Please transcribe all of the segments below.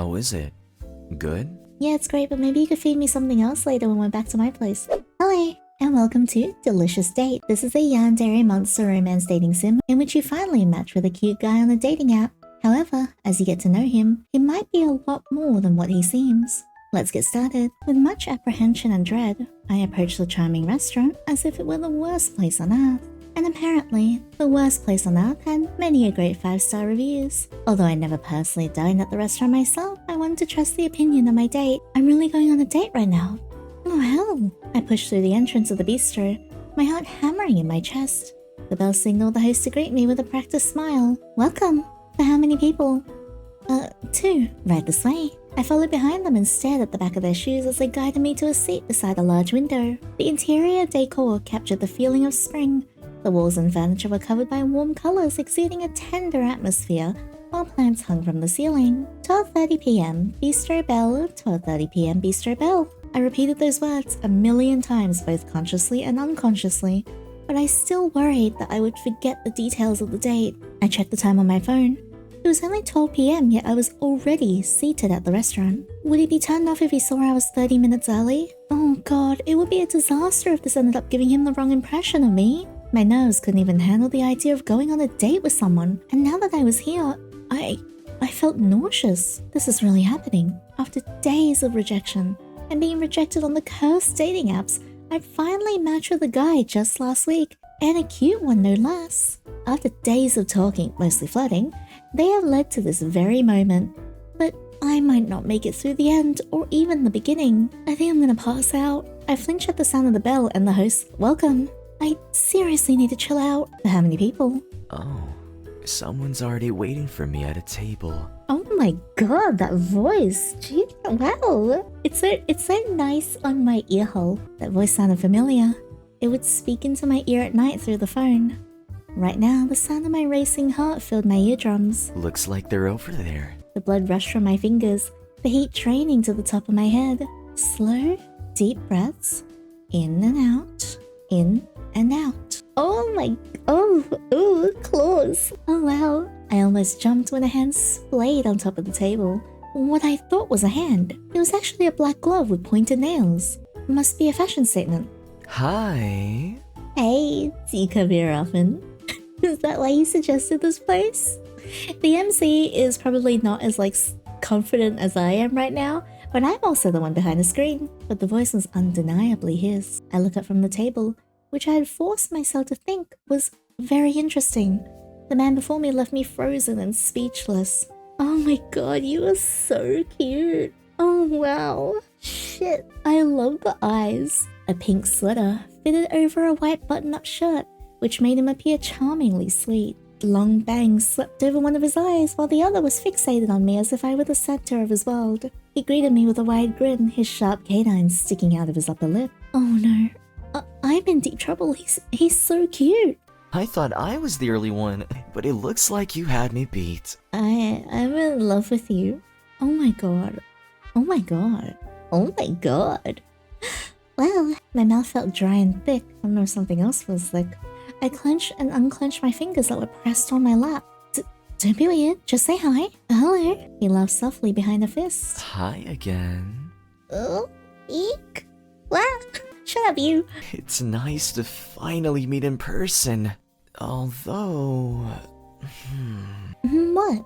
How is it? Good? Yeah, it's great, but maybe you could feed me something else later when we're back to my place. Hello, and welcome to Delicious Date. This is a yandere monster romance dating sim in which you finally match with a cute guy on a dating app. However, as you get to know him, he might be a lot more than what he seems. Let's get started. With much apprehension and dread, I approach the charming restaurant as if it were the worst place on earth. And apparently, the worst place on earth had many a great 5-star reviews. Although I never personally dined at the restaurant myself, I wanted to trust the opinion of my date. I'm really going on a date right now. Oh hell! I pushed through the entrance of the bistro, my heart hammering in my chest. The bell signaled the host to greet me with a practiced smile. Welcome! For how many people? 2. Right this way. I followed behind them and stared at the back of their shoes as they guided me to a seat beside a large window. The interior decor captured the feeling of spring. The walls and furniture were covered by warm colours exuding a tender atmosphere, while plants hung from the ceiling. 12:30 p.m. Bistro bell, 12:30 p.m. Bistro bell. I repeated those words a million times, both consciously and unconsciously, but I still worried that I would forget the details of the date. I checked the time on my phone. It was only 12 p.m, yet I was already seated at the restaurant. Would he be turned off if he saw I was 30 minutes early? Oh god, it would be a disaster if this ended up giving him the wrong impression of me. My nerves couldn't even handle the idea of going on a date with someone, and now that I was here, I felt nauseous. This is really happening. After days of rejection, and being rejected on the cursed dating apps, I'd finally matched with a guy just last week, and a cute one no less. After days of talking, mostly flirting, they have led to this very moment. But I might not make it through the end, or even the beginning. I think I'm gonna pass out. I flinch at the sound of the bell and the host, welcome. I seriously need to chill out. For how many people? Oh, someone's already waiting for me at a table. Oh my god, that voice. Gee, wow. It's so nice on my ear hole. That voice sounded familiar. It would speak into my ear at night through the phone. Right now, the sound of my racing heart filled my eardrums. Looks like they're over there. The blood rushed from my fingers, the heat training to the top of my head. Slow, deep breaths. In and out. In and out. Ooh, claws. Oh wow. I almost jumped when a hand splayed on top of the table. What I thought was a hand. It was actually a black glove with pointed nails. Must be a fashion statement. Hi. Hey, do you come here often? Is that why you suggested this place? The MC is probably not as confident as I am right now, but I'm also the one behind the screen. But the voice was undeniably his. I look up from the table, which I had forced myself to think was very interesting. The man before me left me frozen and speechless. Oh my god, you are so cute. Oh wow. Shit, I love the eyes. A pink sweater fitted over a white button-up shirt, which made him appear charmingly sweet. Long bangs swept over one of his eyes, while the other was fixated on me as if I were the center of his world. He greeted me with a wide grin, his sharp canines sticking out of his upper lip. Oh no. I'm in deep trouble. He's so cute. I thought I was the early one, but it looks like you had me beat. I'm in love with you. Oh my god. Oh my god. Oh my god. Well, my mouth felt dry and thick. I don't know if something else was thick. I clenched and unclenched my fingers that were pressed on my lap. Don't be weird. Just say hi. Hello. He laughed softly behind a fist. Hi again. Oh, eek. Wow. Shut up, you. It's nice to finally meet in person. Although... What?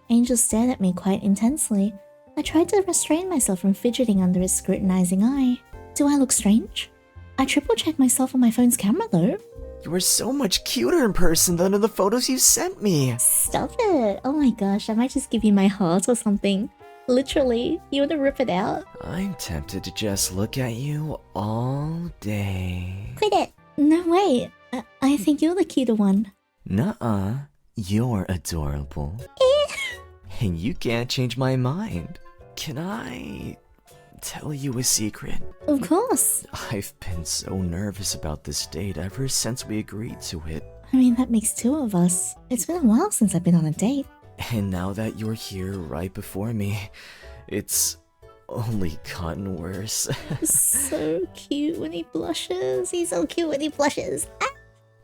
Angel stared at me quite intensely. I tried to restrain myself from fidgeting under his scrutinizing eye. Do I look strange? I triple-checked myself on my phone's camera, though. You are so much cuter in person than in the photos you sent me. Stop it. Oh my gosh, I might just give you my heart or something. Literally, you want to rip it out? I'm tempted to just look at you all day. Quit it. No, wait. I think you're the cuter one. Nuh-uh. You're adorable. And you can't change my mind. Can I tell you a secret? Of course. I've been so nervous about this date ever since we agreed to it. I mean, that makes 2 of us. It's been a while since I've been on a date. And now that you're here right before me, it's only gotten worse. So cute when he blushes. He's so cute when he blushes. Ah!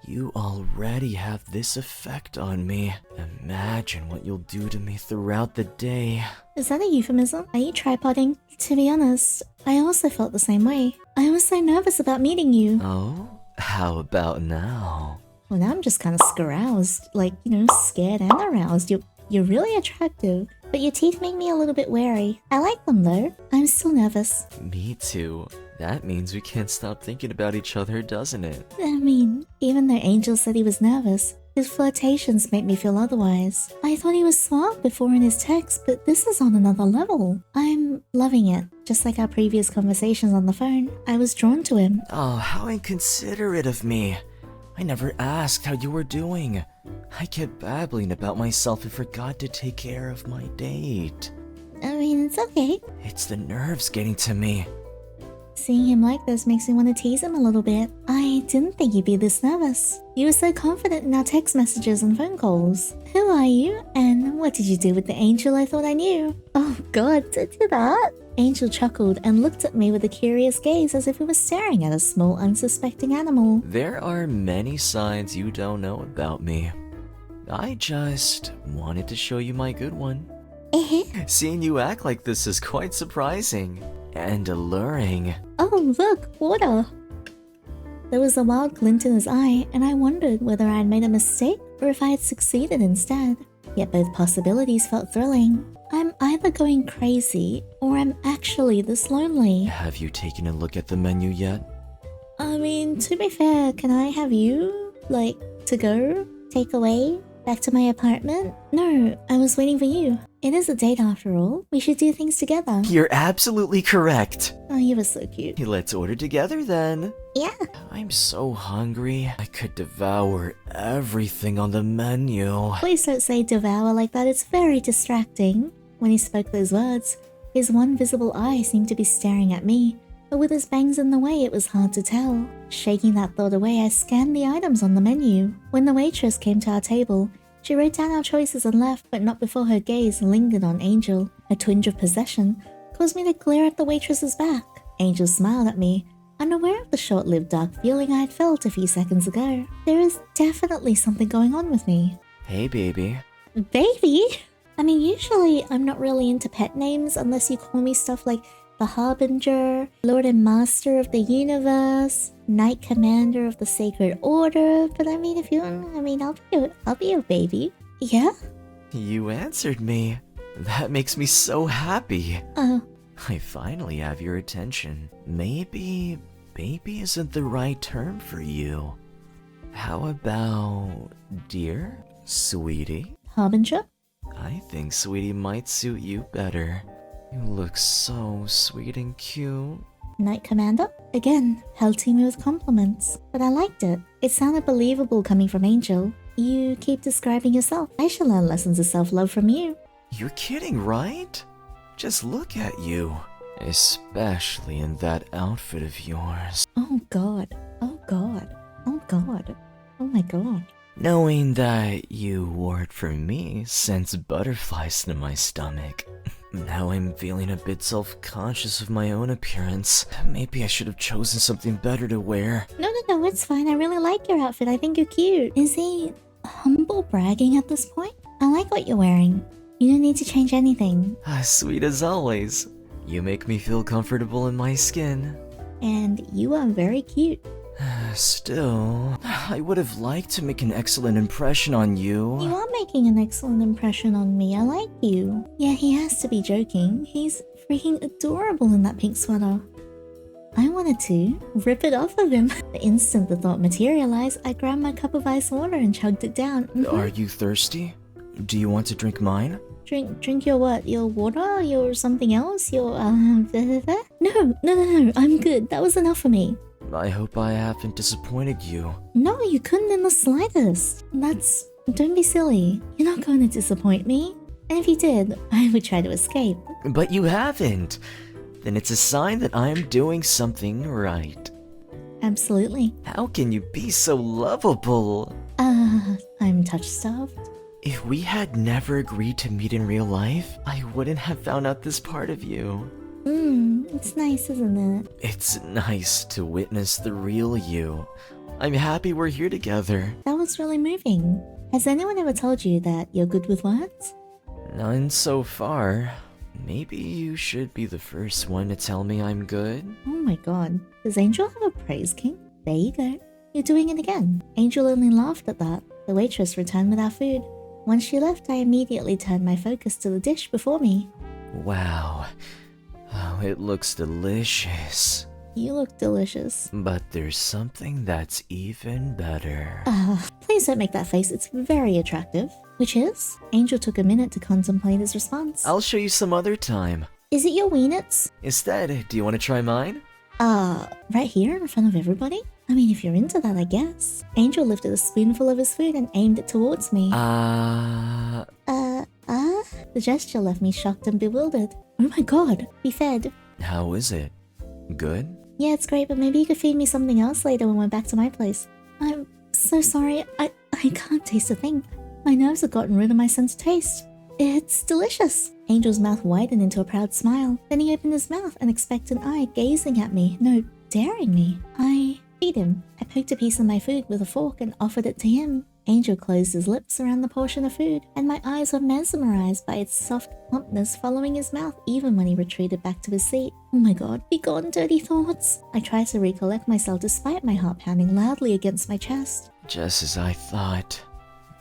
You already have this effect on me. Imagine what you'll do to me throughout the day. Is that a euphemism? Are you tripoding? To be honest, I also felt the same way. I was so nervous about meeting you. Oh? How about now? Well, now I'm just kind of aroused. Like, scared and aroused. You're really attractive. But your teeth make me a little bit wary. I like them though. I'm still nervous. Me too. That means we can't stop thinking about each other, doesn't it? I mean, even though Angel said he was nervous, his flirtations make me feel otherwise. I thought he was smart before in his text, but this is on another level. I'm loving it. Just like our previous conversations on the phone, I was drawn to him. Oh, how inconsiderate of me. I never asked how you were doing. I kept babbling about myself and forgot to take care of my date. I mean, it's okay. It's the nerves getting to me. Seeing him like this makes me want to tease him a little bit. I didn't think you'd be this nervous. You were so confident in our text messages and phone calls. Who are you? And what did you do with the angel I thought I knew? Oh god, did you that? Angel chuckled and looked at me with a curious gaze as if he was staring at a small unsuspecting animal. There are many sides you don't know about me. I just wanted to show you my good one. Seeing you act like this is quite surprising and alluring. Oh, look, water! There was a wild glint in his eye, and I wondered whether I had made a mistake or if I had succeeded instead. Yet both possibilities felt thrilling. I'm either going crazy or I'm actually this lonely. Have you taken a look at the menu yet? I mean, to be fair, can I have you, to go? Take away? Back to my apartment? No, I was waiting for you. It is a date after all. We should do things together. You're absolutely correct. Oh, you were so cute. Let's order together then. Yeah. I'm so hungry. I could devour everything on the menu. Please don't say devour like that. It's very distracting. When he spoke those words, his one visible eye seemed to be staring at me, but with his bangs in the way, it was hard to tell. Shaking that thought away, I scanned the items on the menu. When the waitress came to our table, she wrote down our choices and left, but not before her gaze lingered on Angel. A twinge of possession caused me to glare at the waitress's back. Angel smiled at me, unaware of the short-lived dark feeling I had felt a few seconds ago. There is definitely something going on with me. Hey, baby. Baby? I mean, usually I'm not really into pet names unless you call me stuff like the Harbinger, Lord and Master of the Universe, Knight Commander of the Sacred Order, but I mean, I'll be your baby. Yeah? You answered me. That makes me so happy. Oh. I finally have your attention. Maybe baby isn't the right term for you. How about dear? Sweetie? Harbinger? I think sweetie might suit you better. You look so sweet and cute. Knight Commander? Again, pelting me with compliments. But I liked it. It sounded believable coming from Angel. You keep describing yourself. I should learn lessons of self-love from you. You're kidding, right? Just look at you. Especially in that outfit of yours. Oh god. Oh god. Oh god. Oh my god. Knowing that you wore it for me sends butterflies to my stomach. Now I'm feeling a bit self-conscious of my own appearance. Maybe I should have chosen something better to wear. No, it's fine. I really like your outfit. I think you're cute. Is he humble bragging at this point? I like what you're wearing. You don't need to change anything. As sweet as always. You make me feel comfortable in my skin. And you are very cute. Still, I would have liked to make an excellent impression on you. You are making an excellent impression on me. I like you. Yeah, he has to be joking. He's freaking adorable in that pink sweater. I wanted to rip it off of him. The instant the thought materialized, I grabbed my cup of ice water and chugged it down. Are you thirsty? Do you want to drink mine? Drink your what? Your water? Your something else? Your No, I'm good. That was enough for me. I hope I haven't disappointed you. No, you couldn't in the slightest. Don't be silly. You're not going to disappoint me. And if you did, I would try to escape. But you haven't. Then it's a sign that I'm doing something right. Absolutely. How can you be so lovable? I'm touch-starved. If we had never agreed to meet in real life, I wouldn't have found out this part of you. It's nice, isn't it? It's nice to witness the real you. I'm happy we're here together. That was really moving. Has anyone ever told you that you're good with words? None so far. Maybe you should be the first one to tell me I'm good? Oh my god. Does Angel have a praise king? There you go. You're doing it again. Angel only laughed at that. The waitress returned with our food. Once she left, I immediately turned my focus to the dish before me. Wow. Oh, it looks delicious. You look delicious. But there's something that's even better. Please don't make that face. It's very attractive. Which is? Angel took a minute to contemplate his response. I'll show you some other time. Is it your wieners? Instead, do you want to try mine? Right here in front of everybody? I mean, if you're into that, I guess. Angel lifted a spoonful of his food and aimed it towards me. The gesture left me shocked and bewildered. Oh my god, be fed. How is it? Good? Yeah, it's great, but maybe you could feed me something else later when we're back to my place. I'm so sorry, I can't taste a thing. My nerves have gotten rid of my sense of taste. It's delicious. Angel's mouth widened into a proud smile. Then he opened his mouth, an expectant eye gazing at me. No, daring me. I feed him. I poked a piece of my food with a fork and offered it to him. Angel closed his lips around the portion of food, and my eyes were mesmerized by its soft plumpness following his mouth even when he retreated back to his seat. Oh my god, be gone, dirty thoughts. I tried to recollect myself despite my heart pounding loudly against my chest. Just as I thought.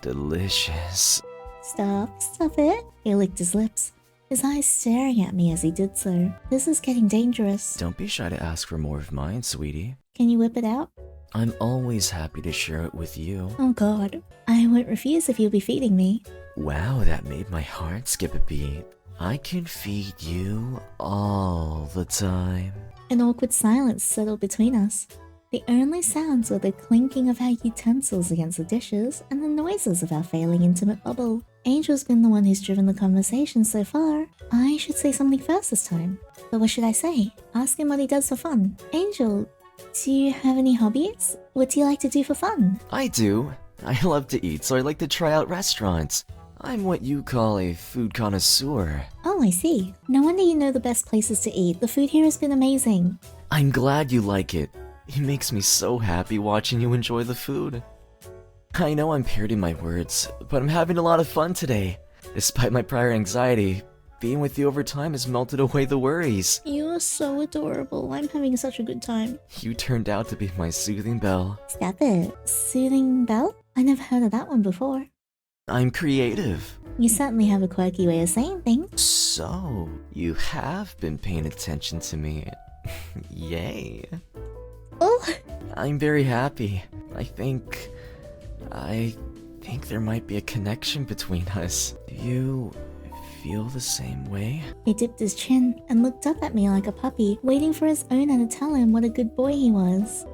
Delicious. Stop it. He licked his lips, his eyes staring at me as he did so. This is getting dangerous. Don't be shy to ask for more of mine, sweetie. Can you whip it out? I'm always happy to share it with you. Oh god, I won't refuse if you'll be feeding me. Wow, that made my heart skip a beat. I can feed you all the time. An awkward silence settled between us. The only sounds were the clinking of our utensils against the dishes and the noises of our failing intimate bubble. Angel's been the one who's driven the conversation so far. I should say something first this time. But what should I say? Ask him what he does for fun. Angel, do you have any hobbies? What do you like to do for fun? I do. I love to eat, so I like to try out restaurants. I'm what you call a food connoisseur. Oh, I see. No wonder you know the best places to eat. The food here has been amazing. I'm glad you like it. It makes me so happy watching you enjoy the food. I know I'm parroting my words, but I'm having a lot of fun today. Despite my prior anxiety, being with you over time has melted away the worries. You are so adorable. I'm having such a good time. You turned out to be my soothing bell. Stop it. Soothing bell? I never heard of that one before. I'm creative. You certainly have a quirky way of saying things. So, you have been paying attention to me. Yay. Oh! I'm very happy. I think there might be a connection between us. Do you feel the same way? He dipped his chin and looked up at me like a puppy, waiting for his owner to tell him what a good boy he was.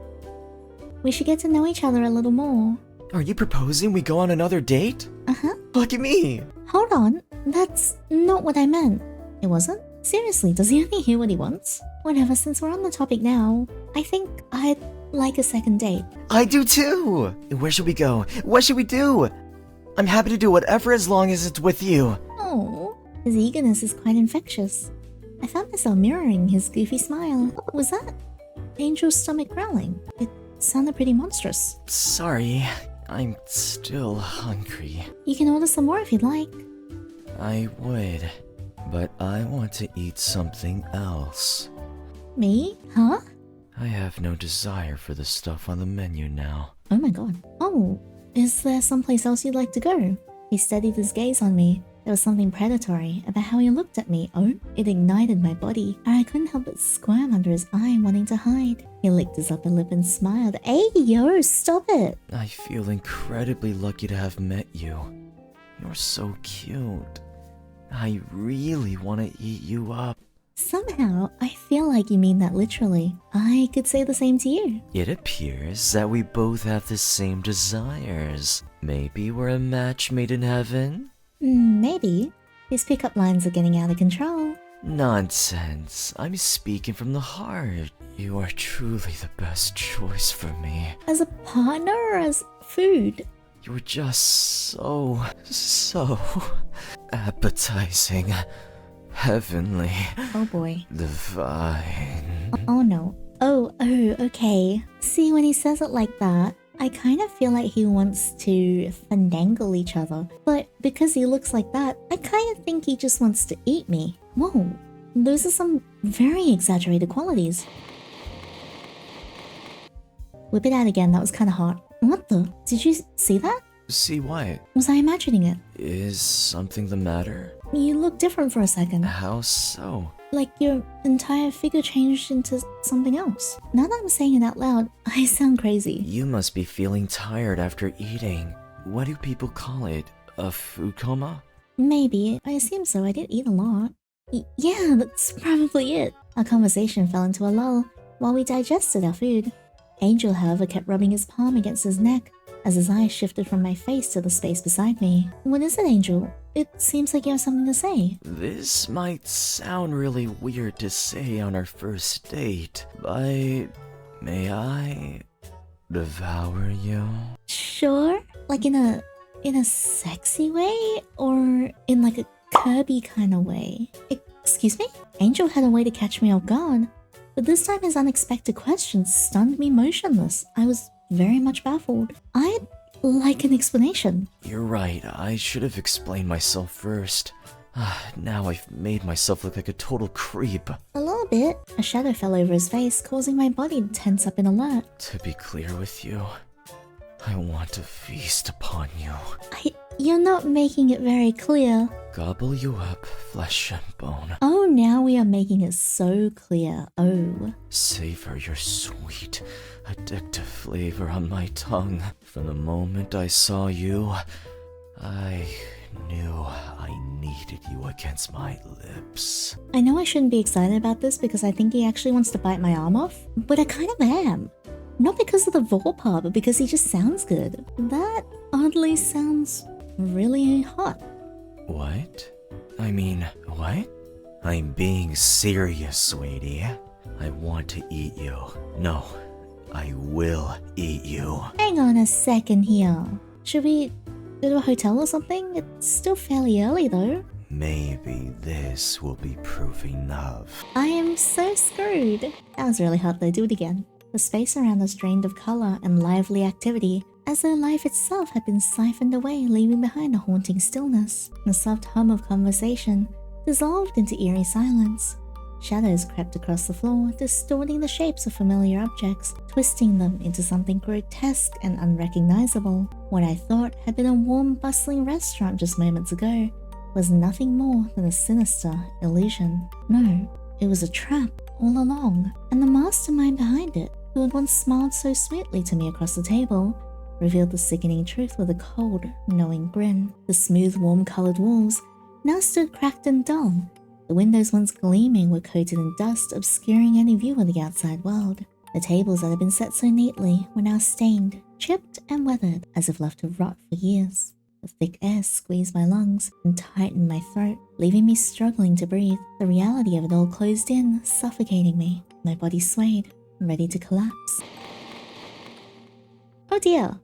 We should get to know each other a little more. Are you proposing we go on another date? Uh-huh. Look at me! Hold on, that's not what I meant. It wasn't? Seriously, does he only hear what he wants? Whatever, since we're on the topic now, I think I'd like a second date. I do too! Where should we go? What should we do? I'm happy to do whatever as long as it's with you. Oh, his eagerness is quite infectious. I found myself mirroring his goofy smile. Was that Angel's stomach growling? It sounded pretty monstrous. Sorry, I'm still hungry. You can order some more if you'd like. I would, but I want to eat something else. Me? Huh? I have no desire for the stuff on the menu now. Oh my god. Oh, is there someplace else you'd like to go? He steadied his gaze on me. There was something predatory about how he looked at me. Oh, it ignited my body, and I couldn't help but squirm under his eye, wanting to hide. He licked his upper lip and smiled. Hey, yo, stop it! I feel incredibly lucky to have met you. You're so cute. I really want to eat you up. Somehow, I feel like you mean that literally. I could say the same to you. It appears that we both have the same desires. Maybe we're a match made in heaven? Maybe. These pickup lines are getting out of control. Nonsense. I'm speaking from the heart. You are truly the best choice for me. As a partner or as food? You're just so appetizing. Heavenly. Oh boy. Divine. Oh no. Oh, okay. See, when he says it like that, I kind of feel like he wants to finagle each other. But because he looks like that, I kind of think he just wants to eat me. Whoa, those are some very exaggerated qualities. Whip it out again, that was kind of hot. What the? Did you see that? See what? Was I imagining it? Is something the matter? You look different for a second. How so? Like your entire figure changed into something else. Now that I'm saying it out loud, I sound crazy. You must be feeling tired after eating. What do people call it? A food coma? Maybe. I assume so. I did eat a lot. Yeah, that's probably it. Our conversation fell into a lull while we digested our food. Angel, however, kept rubbing his palm against his neck as his eyes shifted from my face to the space beside me. What is it, Angel? It seems like you have something to say. This might sound really weird to say on our first date, but may I devour you? Sure. Like in a sexy way? Or in like a Kirby kind of way? Excuse me? Angel had a way to catch me off guard, but this time his unexpected questions stunned me motionless. I was very much baffled. I'd like an explanation. You're right, I should have explained myself first. Now I've made myself look like a total creep. A little bit. A shadow fell over his face, causing my body to tense up in alert. To be clear with you, I want to feast upon you. You're not making it very clear. Gobble you up, flesh and bone. Oh, now we are making it so clear. Oh. Savor your sweet, addictive flavor on my tongue. From the moment I saw you, I knew I needed you against my lips. I know I shouldn't be excited about this because I think he actually wants to bite my arm off, but I kind of am. Not because of the vor part, but because he just sounds good. That oddly sounds really hot. What? I mean, what? I'm being serious, sweetie. I want to eat you. No, I will eat you. Hang on a second here. Should we go to a hotel or something? It's still fairly early though. Maybe this will be proof enough. I am so screwed. That was really hot though, do it again. The space around us drained of color and lively activity, as though life itself had been siphoned away, leaving behind a haunting stillness. The soft hum of conversation dissolved into eerie silence. Shadows crept across the floor, distorting the shapes of familiar objects, twisting them into something grotesque and unrecognizable. What I thought had been a warm, bustling restaurant just moments ago was nothing more than a sinister illusion. No, it was a trap all along, and the mastermind behind it, who had once smiled so sweetly to me across the table, revealed the sickening truth with a cold, knowing grin. The smooth, warm-colored walls now stood cracked and dull. The windows once gleaming were coated in dust, obscuring any view of the outside world. The tables that had been set so neatly were now stained, chipped and weathered, as if left to rot for years. The thick air squeezed my lungs and tightened my throat, leaving me struggling to breathe. The reality of it all closed in, suffocating me. My body swayed, ready to collapse. Oh dear.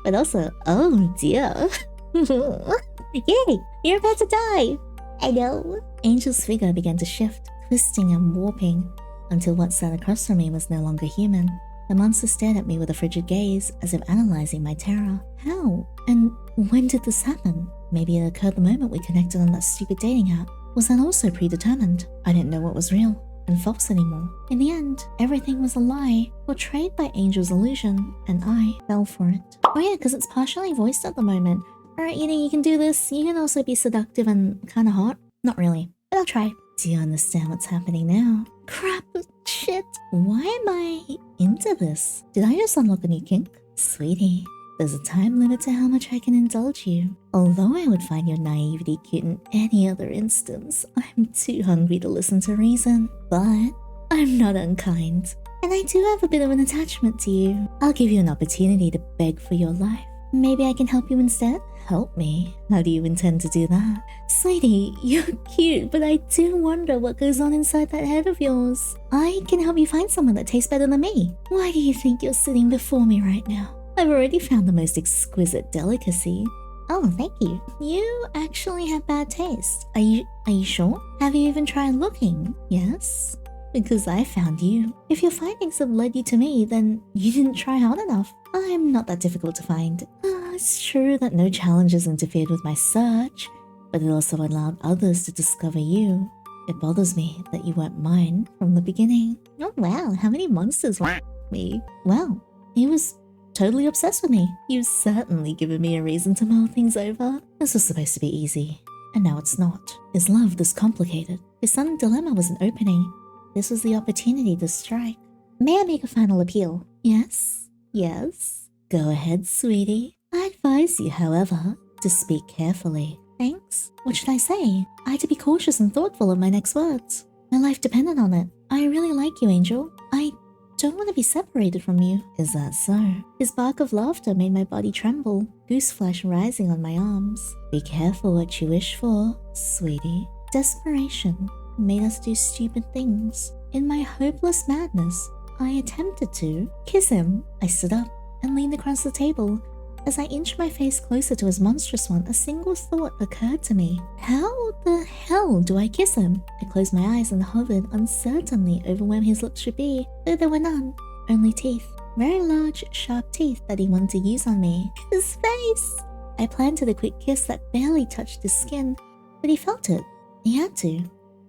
But also, oh dear. Yay! You're about to die! I know. Angel's figure began to shift, twisting and warping, until what sat across from me was no longer human. The monster stared at me with a frigid gaze, as if analyzing my terror. How? And when did this happen? Maybe it occurred the moment we connected on that stupid dating app. Was that also predetermined? I didn't know what was real and false anymore. In the end, everything was a lie, portrayed by Angel's illusion, and I fell for it. Oh yeah, because it's partially voiced at the moment. Alright, you can do this. You can also be seductive and kinda hot. Not really, but I'll try. Do you understand what's happening now? Crap, shit. Why am I into this? Did I just unlock a new kink? Sweetie, there's a time limit to how much I can indulge you. Although I would find your naivety cute in any other instance, I'm too hungry to listen to reason. But I'm not unkind, and I do have a bit of an attachment to you. I'll give you an opportunity to beg for your life. Maybe I can help you instead? Help me? How do you intend to do that? Sweetie, you're cute, but I do wonder what goes on inside that head of yours. I can help you find someone that tastes better than me. Why do you think you're sitting before me right now? I've already found the most exquisite delicacy. Oh, thank you. You actually have bad taste. Are you sure? Have you even tried looking? Yes? Because I found you. If your findings have led you to me, then you didn't try hard enough. I'm not that difficult to find. It's true that no challenges interfered with my search, but it also allowed others to discover you. It bothers me that you weren't mine from the beginning. Oh wow, how many monsters were me? Well, he was totally obsessed with me. You've certainly given me a reason to mull things over. This was supposed to be easy, and now it's not. Is love this complicated? His sudden dilemma was an opening. This was the opportunity to strike. May I make a final appeal? Yes, yes. Go ahead, sweetie. I advise you, however, to speak carefully. Thanks. What should I say? I had to be cautious and thoughtful of my next words. My life depended on it. I really like you, Angel. I don't want to be separated from you. Is that so? His bark of laughter made my body tremble, goose flesh rising on my arms. Be careful what you wish for, sweetie. Desperation made us do stupid things. In my hopeless madness, I attempted to kiss him. I stood up and leaned across the table. As I inched my face closer to his monstrous one, a single thought occurred to me. How the hell do I kiss him? I closed my eyes and hovered uncertainly over where his lips should be, though there were none, only teeth. Very large, sharp teeth that he wanted to use on me. His face! I planted a quick kiss that barely touched his skin, but he felt it. He had to.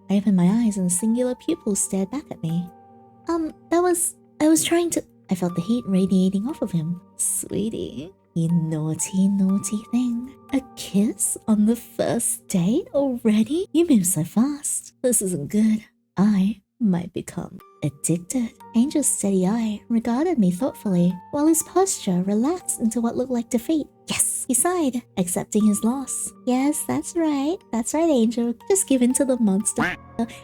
I opened my eyes and singular pupils stared back at me. I was trying to... I felt the heat radiating off of him. Sweetie, you naughty, naughty thing. A kiss on the first date already? You move so fast. This isn't good. I might become addicted. Angel's steady eye regarded me thoughtfully, while his posture relaxed into what looked like defeat. Yes, he sighed, accepting his loss. Yes, that's right, Angel. Just give in to the monster.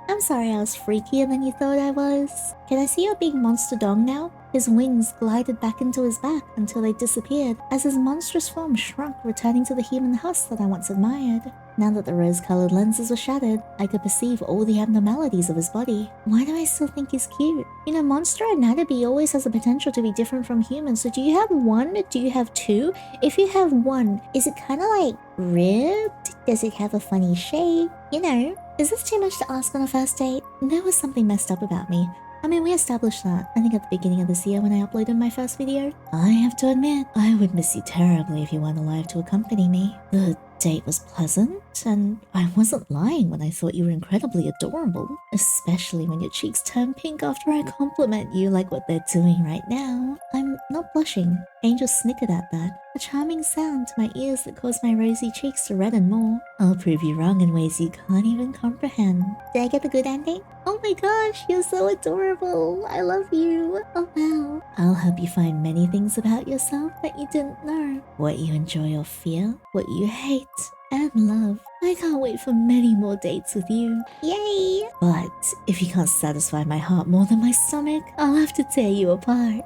I'm sorry I was freakier than you thought I was. Can I see your big monster dong now? His wings glided back into his back until they disappeared as his monstrous form shrunk, returning to the human husk that I once admired. Now that the rose-colored lenses were shattered, I could perceive all the abnormalities of his body. Why do I still think he's cute? You know, monster anatomy always has the potential to be different from humans, so do you have one? Do you have two? If you have one, is it kind of like ribbed? Does it have a funny shape? You know, is this too much to ask on a first date? There was something messed up about me. I mean, we established that, I think at the beginning of this year when I uploaded my first video. I have to admit, I would miss you terribly if you weren't alive to accompany me. The date was pleasant, and I wasn't lying when I thought you were incredibly adorable, especially when your cheeks turn pink after I compliment you like what they're doing right now. I'm not blushing. Angel snickered at that, a charming sound to my ears that caused my rosy cheeks to redden more. I'll prove you wrong in ways you can't even comprehend. Did I get the good ending? Oh my gosh, you're so adorable. I love you. Oh wow. I'll help you find many things about yourself that you didn't know. What you enjoy or fear, what you hate and love. I can't wait for many more dates with you. Yay! But if you can't satisfy my heart more than my stomach, I'll have to tear you apart.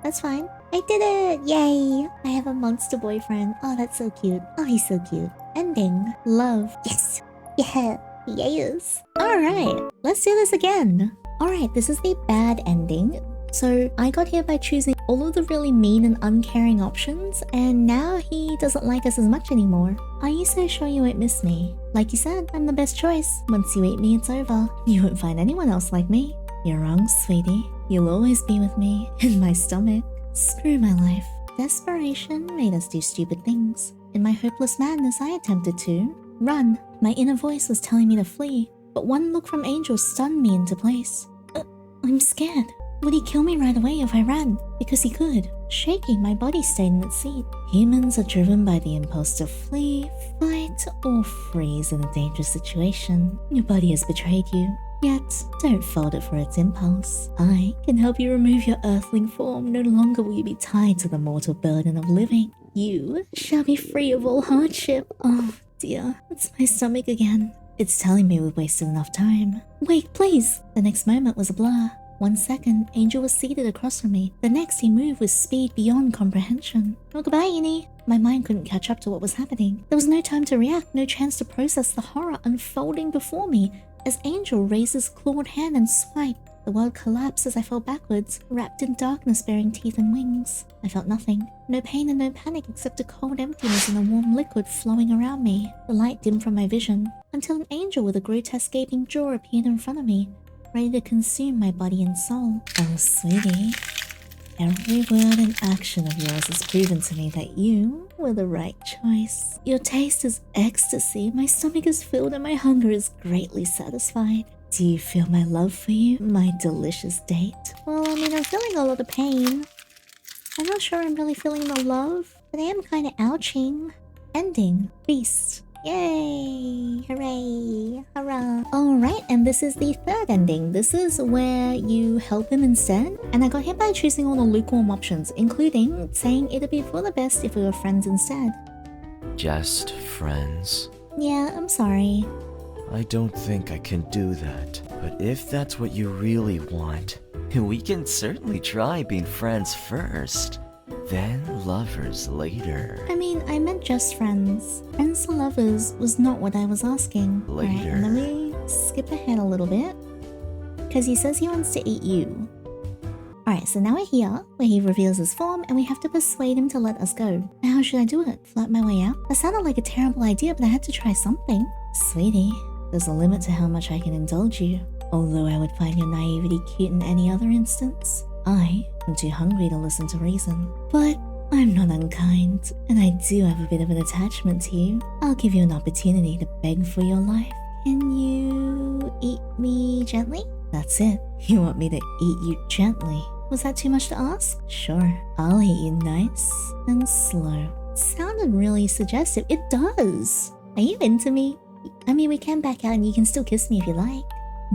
That's fine. I did it! Yay! I have a monster boyfriend. Oh, that's so cute. Oh, he's so cute. Ending. Love. Yes! Yeah! Yes! Alright, let's do this again. Alright, this is the bad ending. So I got here by choosing all of the really mean and uncaring options, and now he doesn't like us as much anymore. Are you so sure you won't miss me? Like you said, I'm the best choice. Once you eat me, it's over. You won't find anyone else like me. You're wrong, sweetie. You'll always be with me, in my stomach. Screw my life. Desperation made us do stupid things. In my hopeless madness, I attempted to run. My inner voice was telling me to flee, but one look from Angel stunned me into place. I'm scared. Would he kill me right away if I ran? Because he could. Shaking, my body stayed in its seat. Humans are driven by the impulse to flee, fight, or freeze in a dangerous situation. Your body has betrayed you. Yet, don't fault it for its impulse. I can help you remove your earthling form. No longer will you be tied to the mortal burden of living. You shall be free of all hardship. Oh dear, it's my stomach again. It's telling me we've wasted enough time. Wait, please! The next moment was a blur. 1 second, Angel was seated across from me. The next, he moved with speed beyond comprehension. Oh, goodbye, Yinny. My mind couldn't catch up to what was happening. There was no time to react, no chance to process the horror unfolding before me. As Angel raised his clawed hand and swiped, the world collapsed as I fell backwards, wrapped in darkness bearing teeth and wings. I felt nothing. No pain and no panic except a cold emptiness and a warm liquid flowing around me. The light dimmed from my vision, until an angel with a grotesque gaping jaw appeared in front of me, ready to consume my body and soul. Oh, sweetie. Every word and action of yours has proven to me that you were the right choice. Your taste is ecstasy, my stomach is filled and my hunger is greatly satisfied. Do you feel my love for you, my delicious date? Well, I mean, I'm feeling a lot of pain. I'm not sure I'm really feeling the love, but I am kind of ouching. Ending. Beast. Yay! Hooray! Hurrah! Alright, and this is the third ending. This is where you help him instead. And I got hit by choosing all the lukewarm options, including saying it'd be for the best if we were friends instead. Just friends? Yeah, I'm sorry. I don't think I can do that. But if that's what you really want, we can certainly try being friends first. Then lovers later. I mean, I meant just friends. Friends to lovers was not what I was asking. Later. Alright, let me skip ahead a little bit. Because he says he wants to eat you. Alright, so now we're here, where he reveals his form, and we have to persuade him to let us go. Now how should I do it? Flirt my way out? That sounded like a terrible idea, but I had to try something. Sweetie, there's a limit to how much I can indulge you. Although I would find your naivety cute in any other instance, I am too hungry to listen to reason. But I'm not unkind, and I do have a bit of an attachment to you. I'll give you an opportunity to beg for your life. Can you eat me gently? That's it. You want me to eat you gently? Was that too much to ask? Sure. I'll eat you nice and slow. Sounded really suggestive. It does. Are you into me? I mean, we can back out and you can still kiss me if you like.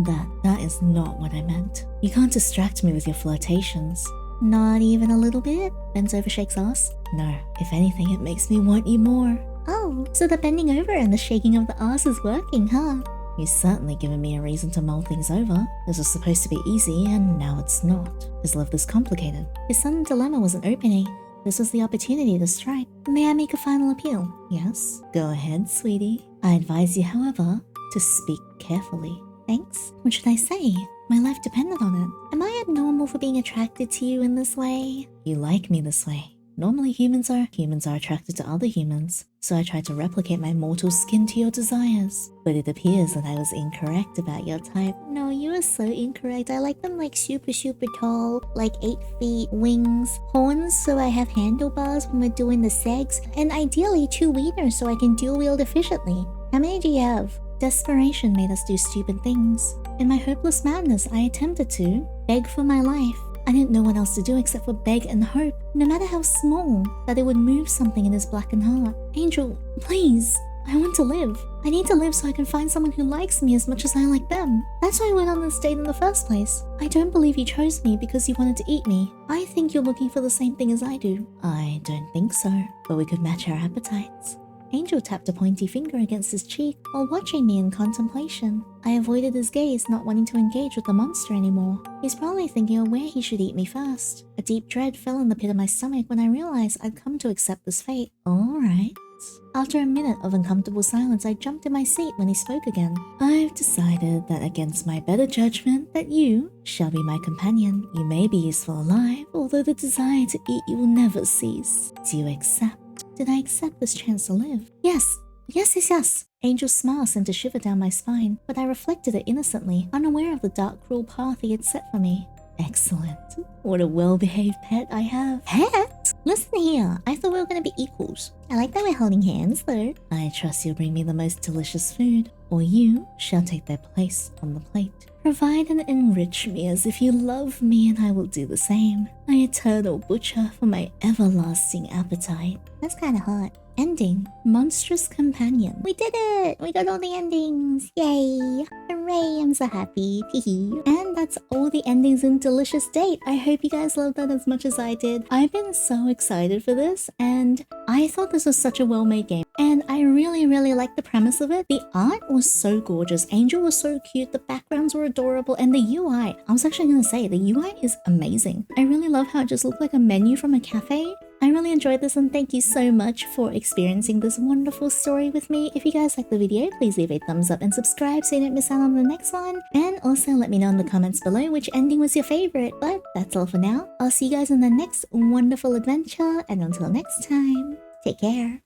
That is not what I meant. You can't distract me with your flirtations. Not even a little bit? Bends over, shakes ass? No, if anything, it makes me want you more. Oh, so the bending over and the shaking of the ass is working, huh? You've certainly given me a reason to mull things over. This was supposed to be easy, and now it's not. His love is complicated. His sudden dilemma wasn't opening. This was the opportunity to strike. May I make a final appeal? Yes? Go ahead, sweetie. I advise you, however, to speak carefully. Thanks? What should I say? My life depended on it. Am I abnormal for being attracted to you in this way? You like me this way. Normally humans are attracted to other humans, so I tried to replicate my mortal skin to your desires. But it appears that I was incorrect about your type. No, you are so incorrect. I like them like super tall, like 8 feet, wings, horns so I have handlebars when we're doing the segs, and ideally 2 wieners so I can dual wield efficiently. How many do you have? Desperation made us do stupid things. In my hopeless madness, I attempted to beg for my life. I didn't know what else to do except for beg and hope, no matter how small, that it would move something in his blackened heart. Angel, please, I want to live. I need to live so I can find someone who likes me as much as I like them. That's why I went on this date in the first place. I don't believe you chose me because you wanted to eat me. I think you're looking for the same thing as I do. I don't think so, but we could match our appetites. Angel tapped a pointy finger against his cheek while watching me in contemplation. I avoided his gaze, not wanting to engage with the monster anymore. He's probably thinking of where he should eat me first. A deep dread fell in the pit of my stomach when I realized I'd come to accept this fate. Alright. After a minute of uncomfortable silence, I jumped in my seat when he spoke again. I've decided that against my better judgment, that you shall be my companion. You may be useful alive, although the desire to eat you will never cease. Do you accept? Did I accept this chance to live? Yes. Yes. Angel's smile sent a shiver down my spine, but I reflected it innocently, unaware of the dark, cruel path he had set for me. Excellent. What a well-behaved pet I have. Pet? Listen here, I thought we were going to be equals. I like that we're holding hands, though. I trust you'll bring me the most delicious food, or you shall take their place on the plate. Provide and enrich me as if you love me, and I will do the same. My eternal butcher for my everlasting appetite. That's kind of hot. Ending. Monstrous companion. We did it! We got all the endings! Yay! Hooray, I'm so happy. And that's all the endings in Delicious Date. I hope you guys loved that as much as I did. I've been so excited for this, and I thought this was such a well-made game. And I really liked the premise of it. The art was so gorgeous. Angel was so cute. The backgrounds were adorable. And the UI, I was actually going to say, the UI is amazing. I really love how it just looked like a menu from a cafe. I really enjoyed this, and thank you so much for experiencing this wonderful story with me. If you guys liked the video, please leave a thumbs up and subscribe so you don't miss out on the next one. And also let me know in the comments below which ending was your favorite. But that's all for now. I'll see you guys in the next wonderful adventure, and until next time, take care.